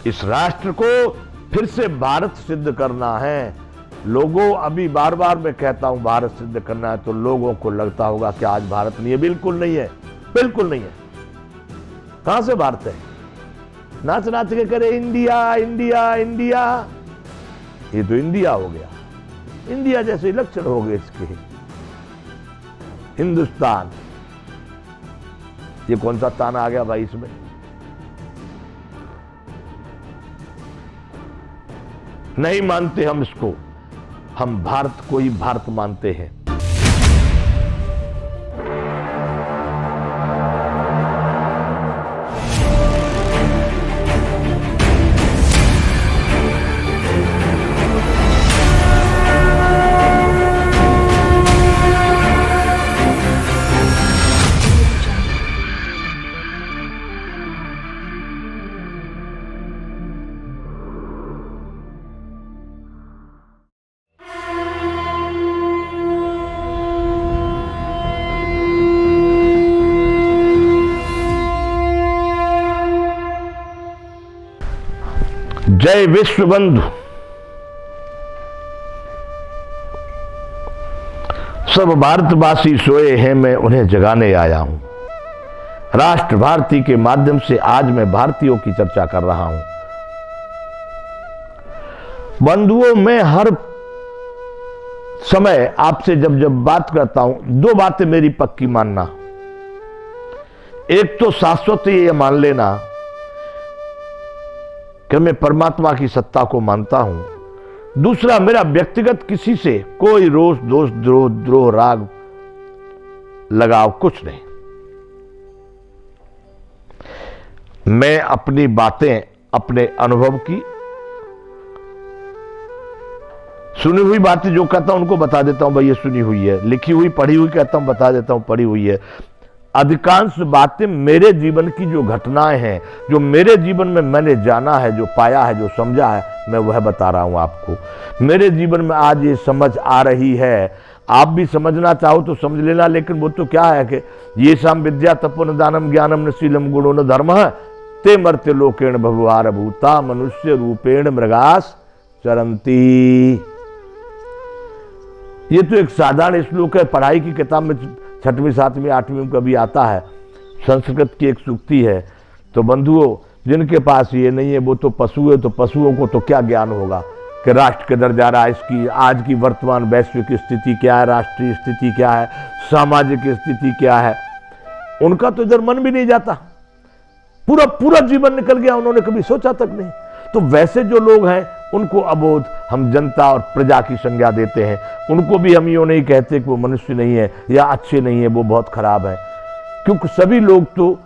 इस राष्ट्र को फिर से भारत सिद्ध करना है। लोगों, अभी बार बार मैं कहता हूं भारत सिद्ध करना है, तो लोगों को लगता होगा कि आज भारत नहीं है। बिल्कुल नहीं है, बिल्कुल नहीं है। कहां से भारत है? नाच नाच के करे इंडिया इंडिया इंडिया, ये तो इंडिया हो गया। इंडिया जैसे लक्षण हो गए इसके। हिंदुस्तान, ये कौन सा ताना आ गया भाई इसमें? नहीं मानते हम इसको, हम भारत को ही भारत मानते हैं। जय विश्व बंधु। सब भारतवासी सोए हैं, मैं उन्हें जगाने आया हूं। राष्ट्र भारती के माध्यम से आज मैं भारतीयों की चर्चा कर रहा हूं। बंधुओं, मैं हर समय आपसे जब जब बात करता हूं, दो बातें मेरी पक्की मानना। एक तो शाश्वत ये मान लेना कि मैं परमात्मा की सत्ता को मानता हूं। दूसरा, मेरा व्यक्तिगत किसी से कोई रोष, दोष, द्रोह, राग, लगाव कुछ नहीं। मैं अपनी बातें, अपने अनुभव की सुनी हुई बातें जो कहता हूं उनको बता देता हूं, भाई ये सुनी हुई है। लिखी हुई, पढ़ी हुई कहता हूं, बता देता हूं पढ़ी हुई है। अधिकांश बातें मेरे जीवन की जो घटनाएं हैं, जो मेरे जीवन में मैंने जाना है, जो पाया है, जो समझा है, मैं वह बता रहा हूं आपको। मेरे जीवन में आज ये समझ आ रही है। आप भी समझना चाहो तो समझ लेना, लेकिन वो तो क्या है कि ये शाम विद्या तपो न दानम ज्ञानम न शीलम गुणो न धर्म ते मर्त्य लोकेण भवभार भूता मनुष्य रूपेण मृगास चरंती। ये तो एक साधारण श्लोक है, पढ़ाई की किताब में 6वीं 7वीं 8वीं में कभी आता है। संस्कृत की एक सूक्ति है। तो बंधुओं, जिनके पास ये नहीं है वो तो पशु है। तो पशुओं को तो क्या ज्ञान होगा कि राष्ट्र किधर जा रहा है, इसकी आज की वर्तमान वैश्विक स्थिति क्या है, राष्ट्रीय स्थिति क्या है, सामाजिक स्थिति क्या है। उनका तो इधर मन भी नहीं जाता। पूरा पूरा जीवन निकल गया, उन्होंने कभी सोचा तक नहीं। तो वैसे जो लोग हैं उनको अबोध हम जनता और प्रजा की संज्ञा देते हैं। उनको भी हम यूं नहीं कहते कि वो मनुष्य नहीं है या अच्छे नहीं है, वो बहुत खराब है। क्योंकि सभी लोग तो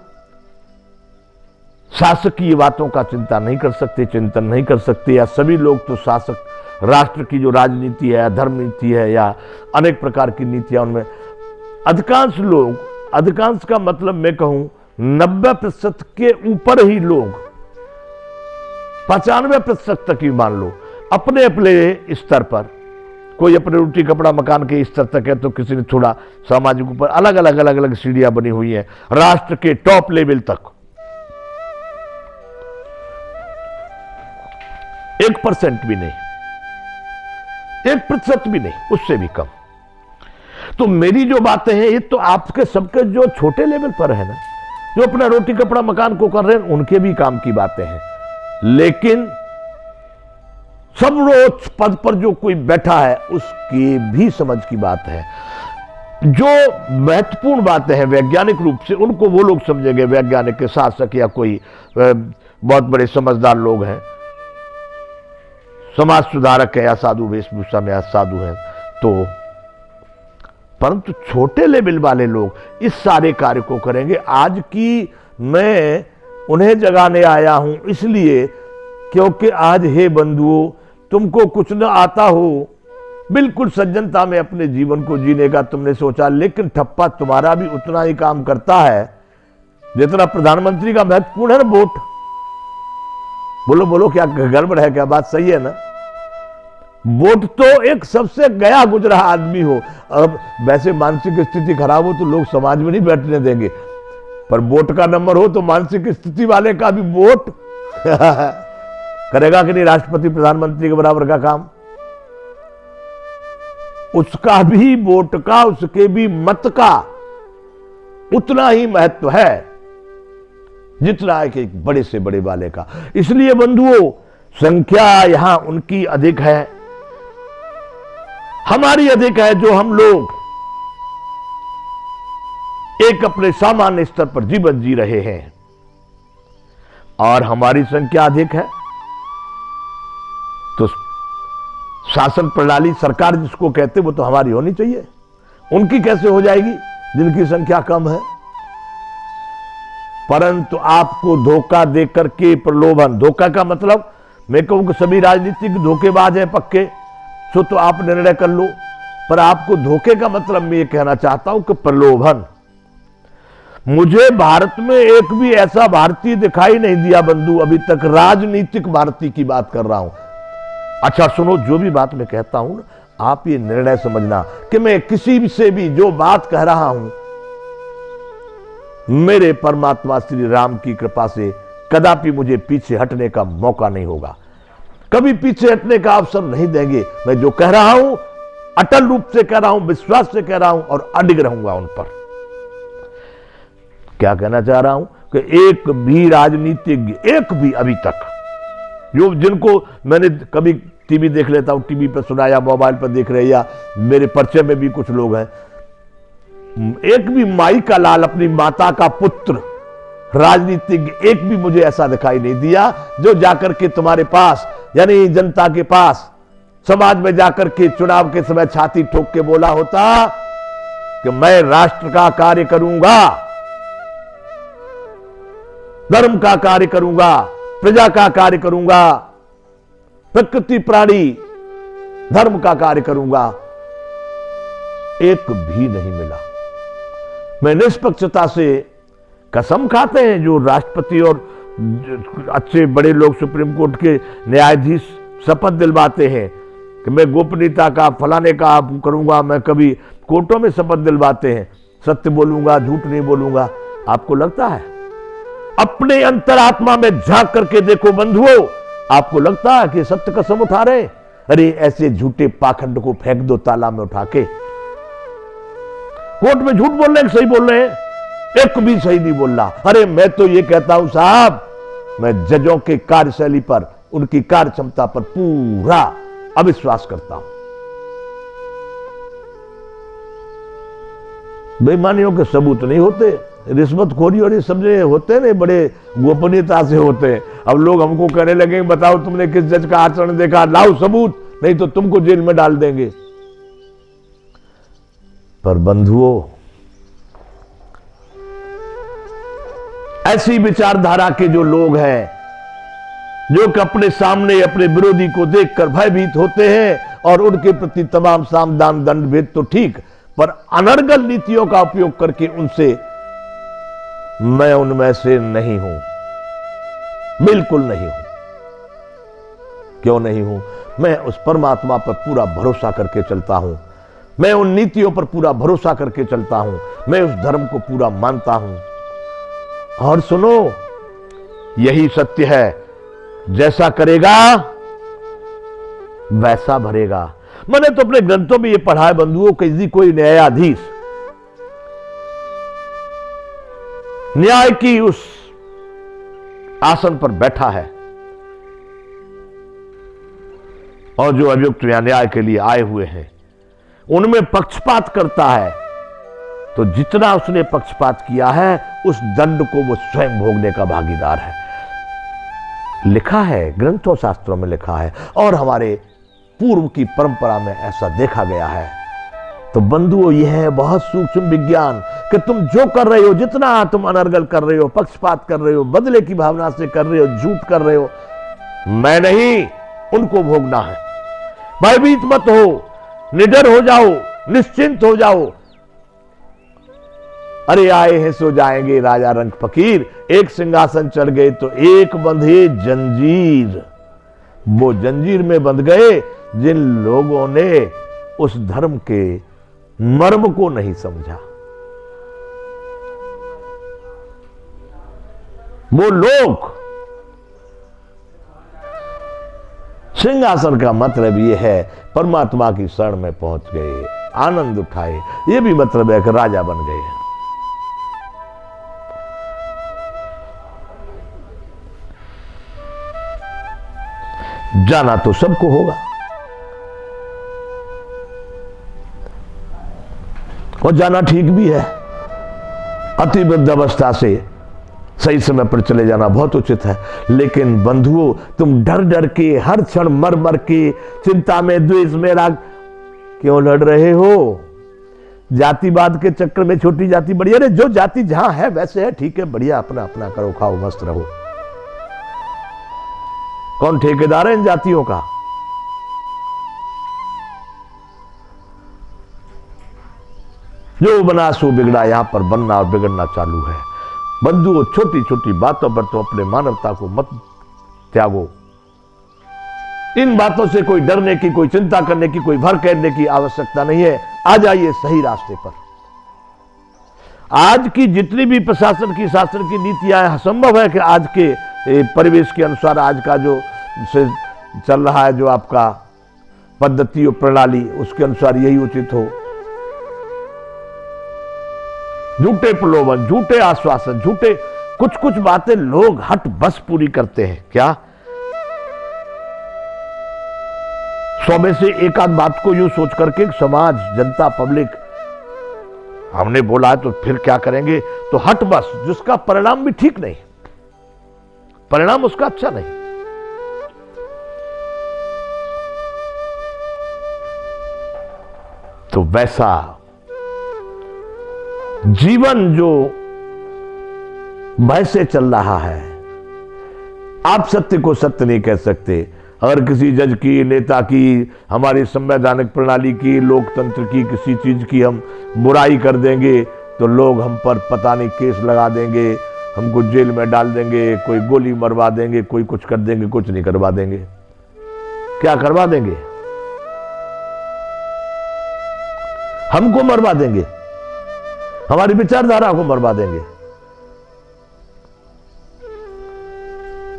शासकीय बातों का चिंता नहीं कर सकते, चिंतन नहीं कर सकते, या सभी लोग तो शासक राष्ट्र की जो राजनीति है, धर्म नीति है, या अनेक प्रकार की नीतियां, उनमें अधिकांश लोग, अधिकांश का मतलब मैं कहूं 90% के ऊपर ही लोग, 95% तक ही मान लो, अपने अपने स्तर पर, कोई अपने रोटी कपड़ा मकान के स्तर तक है, तो किसी ने थोड़ा सामाजिक ऊपर, अलग अलग अलग अलग सीढ़ियां बनी हुई हैं राष्ट्र के टॉप लेवल तक। 1% भी नहीं, 1% भी नहीं, उससे भी कम। तो मेरी जो बातें हैं ये तो आपके सबके जो छोटे लेवल पर है ना, जो अपना रोटी कपड़ा मकान को कर रहे हैं, उनके भी काम की बातें हैं। लेकिन सर्वोच्च पद पर जो कोई बैठा है उसकी भी समझ की बात है। जो महत्वपूर्ण बातें हैं वैज्ञानिक रूप से, उनको वो लोग समझेंगे, वैज्ञानिक के शासक या कोई बहुत बड़े समझदार लोग हैं, समाज सुधारक है या साधु वेशभूषा में या साधु हैं। तो परंतु छोटे लेवल वाले लोग इस सारे कार्य को करेंगे। आज की मैं उन्हें जगाने आया हूं इसलिए क्योंकि आज हे बंधुओं, तुमको कुछ न आता हो, बिल्कुल सज्जनता में अपने जीवन को जीने का तुमने सोचा, लेकिन ठप्पा तुम्हारा भी उतना ही काम करता है जितना प्रधानमंत्री का महत्वपूर्ण है ना वोट। बोलो बोलो, क्या गड़बड़ है? क्या बात सही है ना? वोट तो एक सबसे गया गुजरा आदमी हो, अब वैसे मानसिक स्थिति खराब हो तो लोग समाज में नहीं बैठने देंगे, पर वोट का नंबर हो तो मानसिक स्थिति वाले का भी वोट करेगा कि नहीं राष्ट्रपति प्रधानमंत्री के बराबर का काम? उसका भी वोट का, उसके भी मत का उतना ही महत्व है जितना है कि एक बड़े से बड़े वाले का। इसलिए बंधुओं, संख्या यहां उनकी अधिक है, हमारी अधिक है, जो हम लोग एक अपने सामान्य स्तर पर जीवन जी रहे हैं, और हमारी संख्या अधिक है तो शासन प्रणाली, सरकार जिसको कहते वो तो हमारी होनी चाहिए। उनकी कैसे हो जाएगी जिनकी संख्या कम है? परंतु आपको धोखा देकर के प्रलोभन, धोखा का मतलब मैं कहूं कि सभी राजनीतिक धोखेबाज हैं पक्के, सो तो आप निर्णय कर लो, पर आपको धोखे का मतलब मैं ये कहना चाहता हूं कि प्रलोभन। मुझे भारत में एक भी ऐसा भारतीय दिखाई नहीं दिया बंधु अभी तक, राजनीतिक भारतीय की बात कर रहा हूं। अच्छा सुनो, जो भी बात मैं कहता हूं ना, आप ये निर्णय समझना कि मैं किसी से भी जो बात कह रहा हूं, मेरे परमात्मा श्री राम की कृपा से कदापि मुझे पीछे हटने का मौका नहीं होगा, कभी पीछे हटने का अवसर नहीं देंगे। मैं जो कह रहा हूं अटल रूप से कह रहा हूं, विश्वास से कह रहा हूं और अडिग रहूंगा उन पर। क्या कहना चाह रहा हूं कि एक भी राजनीतिज्ञ, एक भी अभी तक, जो जिनको मैंने कभी टीवी देख लेता हूं, टीवी पर सुना या मोबाइल पर देख रहे, या मेरे परिचय में भी कुछ लोग हैं, एक भी माई का लाल, अपनी माता का पुत्र राजनीतिज्ञ एक भी मुझे ऐसा दिखाई नहीं दिया जो जाकर के तुम्हारे पास, यानी जनता के पास, समाज में जाकर के चुनाव के समय छाती ठोक के बोला होता कि मैं राष्ट्र का कार्य करूंगा, धर्म का कार्य करूंगा, प्रजा का कार्य करूंगा, प्रकृति प्राणी धर्म का कार्य करूंगा। एक भी नहीं मिला। मैं निष्पक्षता से, कसम खाते हैं जो राष्ट्रपति और अच्छे बड़े लोग सुप्रीम कोर्ट के न्यायाधीश शपथ दिलवाते हैं कि मैं गोपनीयता का, फलाने का करूंगा, मैं कभी कोर्टों में शपथ दिलवाते हैं, सत्य बोलूंगा, झूठ नहीं बोलूंगा। आपको लगता है? अपने अंतरात्मा में झांक करके देखो बंधुओं, आपको लगता है कि सत्य कसम उठा रहे? अरे ऐसे झूठे पाखंड को फेंक दो ताला में उठा के। कोर्ट में झूठ बोल रहे हैं, सही बोल रहे हैं? एक भी सही नहीं बोल रहा। अरे मैं तो ये कहता हूं साहब, मैं जजों के कार्यशैली पर, उनकी कार्य क्षमता पर पूरा अविश्वास करता हूं। बेईमानियों के सबूत नहीं होते, रिश्वतखोरी और ये सब होते हैं, बड़े गोपनीयता से होते हैं। अब लोग हमको कहने लगे बताओ तुमने किस जज का आचरण देखा, लाओ सबूत, नहीं तो तुमको जेल में डाल देंगे। पर बंधुओं, ऐसी विचारधारा के जो लोग हैं, जो कि अपने सामने अपने विरोधी को देखकर भयभीत होते हैं और उनके प्रति तमाम साम दान दंड भेद तो ठीक, पर अनर्गल नीतियों का उपयोग करके उनसे, मैं उनमें से नहीं हूं, बिल्कुल नहीं हूं। क्यों नहीं हूं? मैं उस परमात्मा पर पूरा भरोसा करके चलता हूं, मैं उन नीतियों पर पूरा भरोसा करके चलता हूं, मैं उस धर्म को पूरा मानता हूं। और सुनो, यही सत्य है, जैसा करेगा वैसा भरेगा। मैंने तो अपने ग्रंथों में यह पढ़ा है बंधुओं कि यदि कोई न्यायाधीश न्याय की उस आसन पर बैठा है और जो अभियुक्त न्याय के लिए आए हुए हैं उनमें पक्षपात करता है, तो जितना उसने पक्षपात किया है उस दंड को वो स्वयं भोगने का भागीदार है। लिखा है, ग्रंथों शास्त्रों में लिखा है, और हमारे पूर्व की परंपरा में ऐसा देखा गया है। तो बंधुओं, यह है बहुत सूक्ष्म विज्ञान कि तुम जो कर रहे हो, जितना तुम अनर्गल कर रहे हो, पक्षपात कर रहे हो, बदले की भावना से कर रहे हो, झूठ कर रहे हो, मैं नहीं, उनको भोगना है। भयभीत मत हो, निडर हो जाओ, निश्चिंत हो जाओ। अरे आए हैं सो जाएंगे राजा रंग फकीर, एक सिंहासन चढ़ गए तो एक बंधे जंजीर। वो जंजीर में बंध गए जिन लोगों ने उस धर्म के मर्म को नहीं समझा। वो लोग सिंहासन का मतलब ये है परमात्मा की शरण में पहुंच गए, आनंद उठाए, ये भी मतलब है कि राजा बन गए। जाना तो सबको होगा और जाना ठीक भी है। अति वृद्ध अवस्था से सही समय पर चले जाना बहुत उचित है, लेकिन बंधुओं तुम डर डर के हर क्षण मर मर के चिंता में, द्वेष में, राग क्यों लड़ रहे हो? जातिवाद के चक्कर में छोटी जाति बड़ी, अरे जो जाति जहां है वैसे है, ठीक है, बढ़िया, अपना अपना करो, खाओ, मस्त रहो। कौन ठेकेदार है इन जातियों का? जो बना सो बिगड़ा, यहां पर बनना और बिगड़ना चालू है। बंधुओं छोटी छोटी बातों पर तो अपने मानवता को मत त्यागो। इन बातों से कोई डरने की, कोई चिंता करने की, कोई भर करने की आवश्यकता नहीं है। आ जाइए सही रास्ते पर। आज की जितनी भी प्रशासन की, शासन की नीतियां हैं, संभव है कि आज के परिवेश के अनुसार, आज का जो से चल रहा है, जो आपका पद्धति और प्रणाली, उसके अनुसार यही उचित हो। झूठे प्रलोभन, झूठे आश्वासन, झूठे कुछ कुछ बातें लोग हट बस पूरी करते हैं। क्या 100 में से एक आध बात को यूं सोच करके समाज, जनता, पब्लिक, हमने बोला है तो फिर क्या करेंगे, तो हट बस, जिसका परिणाम भी ठीक नहीं, परिणाम उसका अच्छा नहीं। तो वैसा जीवन जो भय से चल रहा है, आप सत्य को सत्य नहीं कह सकते। अगर किसी जज की, नेता की, हमारी संवैधानिक प्रणाली की, लोकतंत्र की, किसी चीज की हम बुराई कर देंगे तो लोग हम पर पता नहीं केस लगा देंगे, हमको जेल में डाल देंगे, कोई गोली मरवा देंगे, कोई कुछ कर देंगे, कुछ नहीं करवा देंगे। क्या करवा देंगे? हमको मरवा देंगे, हमारी विचारधारा को मरवा देंगे,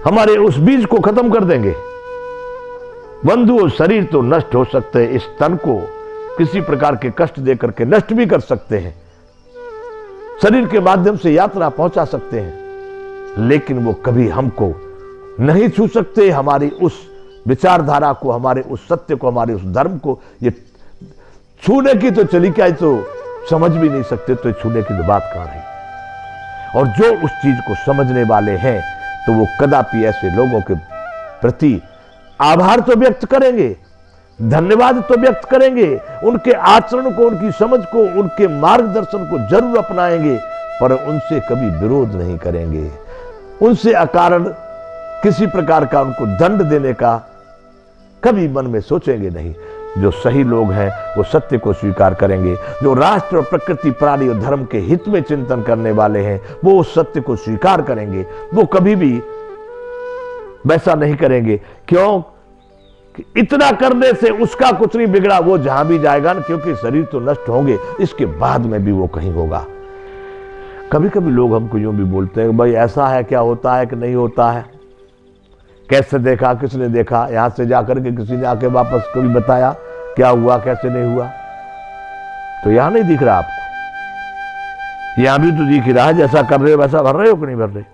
हमारे उस बीज को खत्म कर देंगे। बंधुओं शरीर तो नष्ट हो सकते हैं, इस तन को किसी प्रकार के कष्ट देकर के नष्ट भी कर सकते हैं, शरीर के माध्यम से यात्रा पहुंचा सकते हैं, लेकिन वो कभी हमको नहीं छू सकते। हमारी उस विचारधारा को, हमारे उस सत्य को, हमारे उस धर्म को ये छूने की तो चली क्या, तो समझ भी नहीं सकते, तो छूने की तो बात कहां रही। और जो उस चीज को समझने वाले हैं तो वो कदापि ऐसे लोगों के प्रति आभार तो व्यक्त करेंगे, धन्यवाद तो व्यक्त करेंगे, उनके आचरण को, उनकी समझ को, उनके मार्गदर्शन को जरूर अपनाएंगे, पर उनसे कभी विरोध नहीं करेंगे, उनसे अकारण किसी प्रकार का उनको दंड देने का कभी मन में सोचेंगे नहीं। जो सही लोग हैं वो सत्य को स्वीकार करेंगे, जो राष्ट्र और प्रकृति, प्राणी और धर्म के हित में चिंतन करने वाले हैं वो उस सत्य को स्वीकार करेंगे, वो कभी भी वैसा नहीं करेंगे। क्यों? कि इतना करने से उसका कुछ नहीं बिगड़ा, वो जहां भी जाएगा ना, क्योंकि शरीर तो नष्ट होंगे, इसके बाद में भी वो कहीं होगा। कभी कभी लोग हमको यूं भी बोलते हैं, भाई ऐसा है, क्या होता है कि नहीं होता है, कैसे देखा, किसने देखा, यहां से जाकर के किसी ने आके वापस कभी बताया क्या हुआ, कैसे नहीं हुआ? तो यहां नहीं दिख रहा आपको, यहां भी तो दिख रहा है, जैसा कर रहे हो वैसा भर रहे हो कि नहीं भर रहे?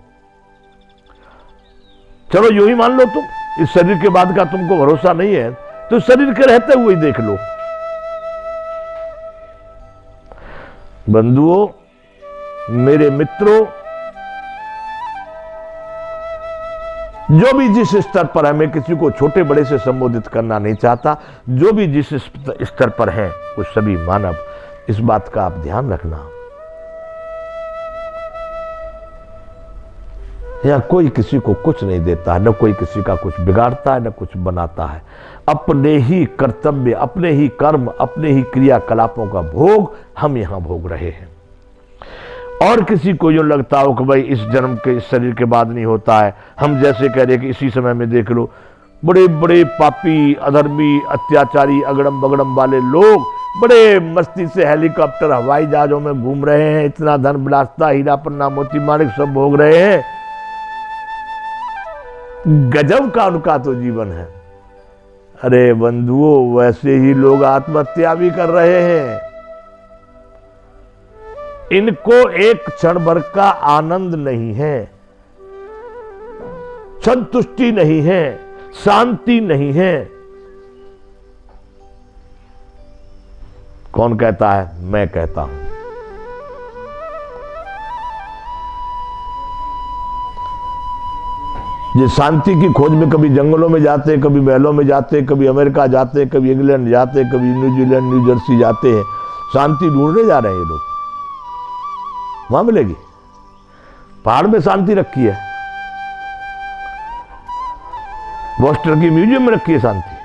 चलो यूं ही मान लो, तुम इस शरीर के बाद का तुमको भरोसा नहीं है तो शरीर के रहते हुए देख लो। बंधुओं, मेरे मित्रों, जो भी जिस स्तर पर है, मैं किसी को छोटे बड़े से संबोधित करना नहीं चाहता, जो भी जिस स्तर पर है वो सभी मानव, इस बात का आप ध्यान रखना। यहां कोई किसी को कुछ नहीं देता है, न कोई किसी का कुछ बिगाड़ता है, न कुछ बनाता है। अपने ही कर्तव्य, अपने ही कर्म, अपने ही क्रियाकलापों का भोग हम यहां भोग रहे हैं। और किसी को यूं लगता हो कि भाई इस जन्म के, इस शरीर के बाद नहीं होता है, हम जैसे कह रहे कि इसी समय में देख लो, बड़े बड़े पापी, अधर्मी, अत्याचारी, अगड़म बगड़म वाले लोग बड़े मस्ती से हेलीकॉप्टर, हवाई जहाजों में घूम रहे हैं, इतना धन विलासता, हीरा पन्ना, मोती माणिक सब भोग रहे हैं। गजब का उनका तो जीवन है। अरे बंधुओं, वैसे ही लोग आत्महत्या भी कर रहे हैं। इनको एक क्षण भर का आनंद नहीं है, संतुष्टि नहीं है, शांति नहीं है। कौन कहता है? मैं कहता हूं। ये शांति की खोज में कभी जंगलों में जाते हैं, कभी महलों में जाते हैं, कभी अमेरिका जाते हैं, कभी इंग्लैंड जाते हैं, कभी न्यूजीलैंड न्यू जर्सी जाते हैं। शांति ढूंढने जा रहे हैं ये लोग। वहां मिलेगी? पहाड़ में शांति रखी है, बोस्टन की म्यूजियम में रखी है शांति,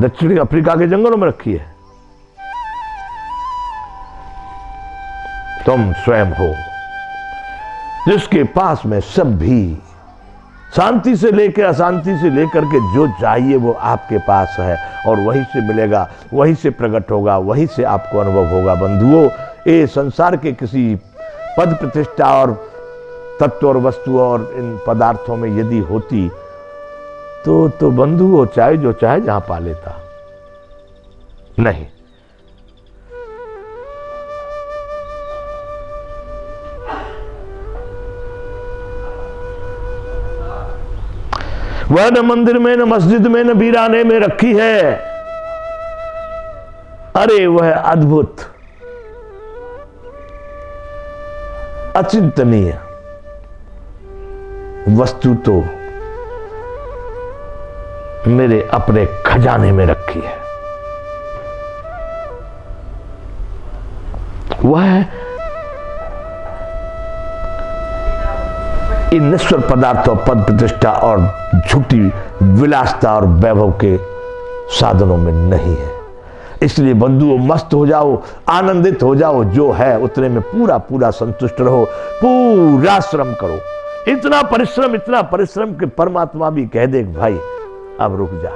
दक्षिणी अफ्रीका के जंगलों में रखी है। तुम स्वयं हो जिसके पास में सब भी शांति से लेकर अशांति से लेकर के जो चाहिए वो आपके पास है, और वहीं से मिलेगा, वहीं से प्रकट होगा, वहीं से आपको अनुभव होगा। बंधुओं, ये संसार के किसी पद प्रतिष्ठा और तत्व और वस्तु और इन पदार्थों में यदि होती तो बंधुओं चाहे जो चाहे जहां पा लेता। नहीं, वह न मंदिर में, न मस्जिद में, न वीराने में रखी है। अरे वह अद्भुत, अचिंतनीय वस्तु तो मेरे अपने खजाने में रखी है। वह इन नश्वर पदार्थों, पद प्रतिष्ठा और झूठी विलासता और वैभव के साधनों में नहीं है। इसलिए बंधुओं, मस्त हो जाओ, आनंदित हो जाओ, जो है उतने में पूरा पूरा संतुष्ट रहो, पूरा श्रम करो। इतना परिश्रम कि परमात्मा भी कह दे भाई अब रुक जा।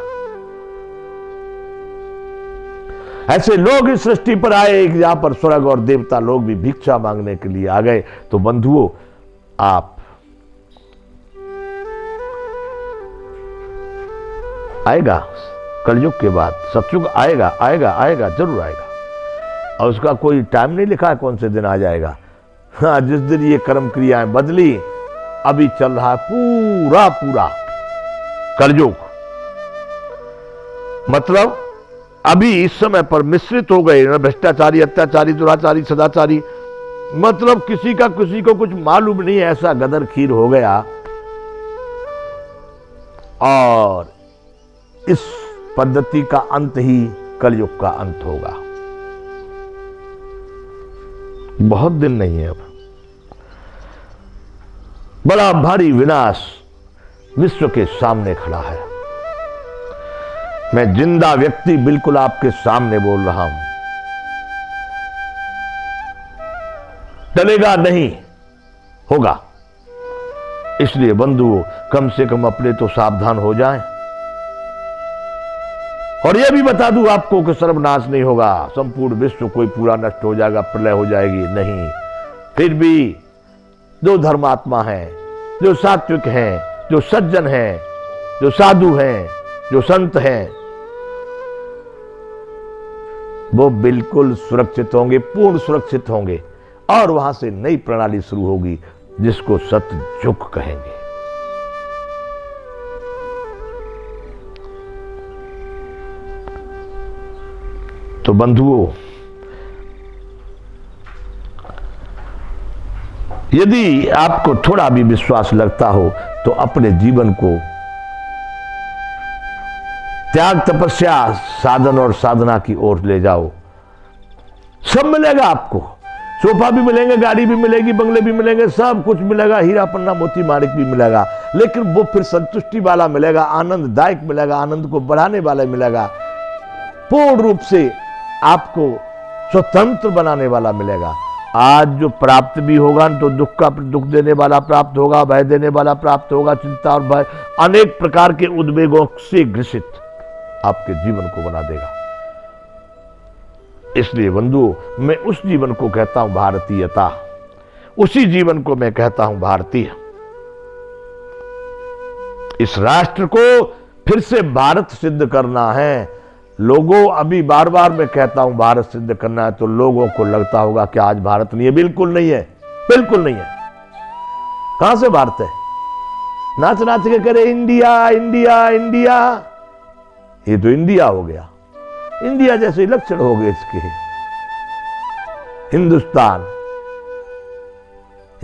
ऐसे लोग इस सृष्टि पर आए जहां पर स्वर्ग और देवता लोग भी भिक्षा मांगने के लिए आ गए। तो बंधुओं, आप आएगा कलयुग के बाद, सतयुग आएगा, आएगा आएगा, जरूर आएगा, और उसका कोई टाइम नहीं लिखा है कौन से दिन आ जाएगा। हाँ, जिस दिन ये कर्म क्रियाएं बदली, अभी चल रहा है पूरा पूरा कलयुग। मतलब अभी इस समय पर मिश्रित हो गए भ्रष्टाचारी, अत्याचारी, दुराचारी, सदाचारी। मतलब किसी का किसी को कुछ मालूम नहीं, ऐसा गदर खीर हो गया। और इस पद्धति का अंत ही कलयुग का अंत होगा। बहुत दिन नहीं है, अब बड़ा भारी विनाश विश्व के सामने खड़ा है। मैं जिंदा व्यक्ति बिल्कुल आपके सामने बोल रहा हूं। टलेगा नहीं, होगा। इसलिए बंधुओं, कम से कम अपने तो सावधान हो जाएं। और यह भी बता दूं आपको कि सर्वनाश नहीं होगा, संपूर्ण विश्व कोई पूरा नष्ट हो जाएगा, प्रलय हो जाएगी, नहीं। फिर भी जो धर्मात्मा हैं, जो सात्विक हैं, जो सज्जन हैं, जो साधु हैं, जो संत हैं, वो बिल्कुल सुरक्षित होंगे, पूर्ण सुरक्षित होंगे। और वहां से नई प्रणाली शुरू होगी जिसको सतयुग कहेंगे। तो बंधुओं, यदि आपको थोड़ा भी विश्वास लगता हो तो अपने जीवन को त्याग, तपस्या, साधन और साधना की ओर ले जाओ। सब मिलेगा आपको, सोफा भी मिलेंगे, गाड़ी भी मिलेगी, बंगले भी मिलेंगे, सब कुछ मिलेगा, हीरा पन्ना मोती माणिक भी मिलेगा। लेकिन वो फिर संतुष्टि वाला मिलेगा, आनंददायक मिलेगा, आनंद को बढ़ाने वाला मिलेगा, पूर्ण रूप से आपको स्वतंत्र बनाने वाला मिलेगा। आज जो प्राप्त भी होगा तो दुख का दुख देने वाला प्राप्त होगा, भय देने वाला प्राप्त होगा, चिंता और भय अनेक प्रकार के उद्वेगों से ग्रसित आपके जीवन को बना देगा। इसलिए बंधुओं, मैं उस जीवन को कहता हूं भारतीयता, उसी जीवन को मैं कहता हूं भारतीय। इस राष्ट्र को फिर से भारत सिद्ध करना है। लोगों, अभी बार बार मैं कहता हूं भारत सिद्ध करना है, तो लोगों को लगता होगा कि आज भारत नहीं है। बिल्कुल नहीं है, बिल्कुल नहीं है। कहां से भारत है? नाच नाच के करे इंडिया इंडिया इंडिया, ये तो इंडिया हो गया। इंडिया जैसे लक्षण हो गए इसके। हिंदुस्तान,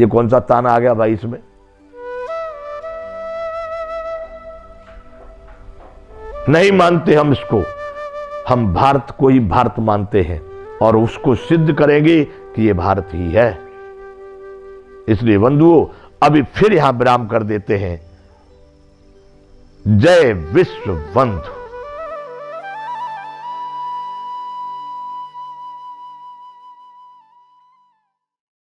ये कौन सा ताना आ गया भाई इसमें? नहीं मानते हम इसको, हम भारत को ही भारत मानते हैं और उसको सिद्ध करेंगे कि ये भारत ही है। इसलिए बंधुओं, अभी फिर यहां विराम कर देते हैं। जय विश्व बंधु।